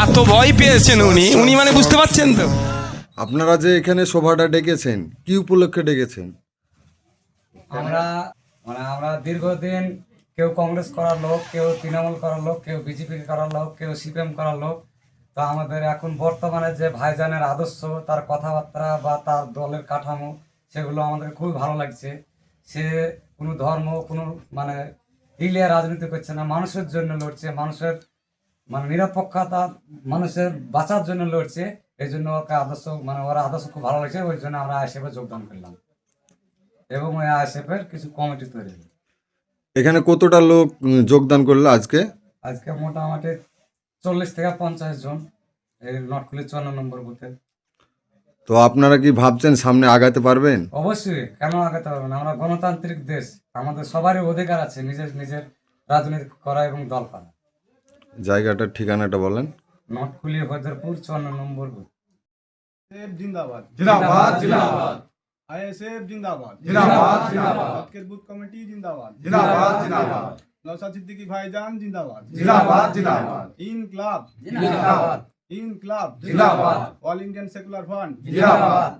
এত ভয় পেয়েছেন উনি উনি মানে বুঝতে পারছেন তো। আপনারা যে এখানে সভাটা ডেকেছেন কি উপলক্ষে ডেকেছেন? আমরা দীর্ঘদিন কেউ কংগ্রেস করার লোক, কেউ তৃণমূল করার লোক, কেউ বিজেপি করার লোক, কেউ সিপিএম করার লোক। তো আমাদের এখন বর্তমানে যে ভাইজানের আদর্শ, তার কথাবার্তা বা তার দলের কাঠামো, সেগুলো আমাদের খুবই ভালো লাগছে। সে কোনো ধর্ম, কোনো মানে ইলিয়া রাজনীতি করছে না, মানুষের জন্য লড়ছে, মানুষের মানে নিরপেক্ষতা, মানুষের বাঁচার জন্য লড়ছে। এই জন্য ওকে আদর্শ মানে ওর আদর্শ খুব ভালো লাগছে, ওই জন্য আমরা আইএসএফে যোগদান করলাম এবং ওই আইএসএফের কিছু কমিটি তৈরি হলো। এখানে কতটা লোক যোগদান করলো আজকে? আজকে মোটামুটি 40 থেকে 50 জন এই নটকুলি 54 নম্বর বুথে। তো আপনারা কি ভাবছেন সামনে আগাতে পারবেন? অবশ্যই, কেন আগাতে পারবো না? আমরা গণতান্ত্রিক দেশ, আমাদের সবারই অধিকার আছে নিজের নিজের রাজনীতি করা এবং দল করা। জায়গাটার ঠিকানাটা বলেন। নটকুলি হজরপুর 54 নম্বর বুথ। जिंदाबाद जिंदाबाद जिंदाबाद आईएसएफ जिंदाबाद जिंदाबाद जिंदाबाद अतकेर बूथ कमेटी जिंदाबाद जिंदाबाद जिंदाबाद नौशाद सिद्दीकी भाईजान जिंदाबाद जिंदाबाद जिंदाबाद इनकलाब जिंदाबाद इनकलाब जिंदाबाद ऑल इंडियन सेकुलर फंड जिंदाबाद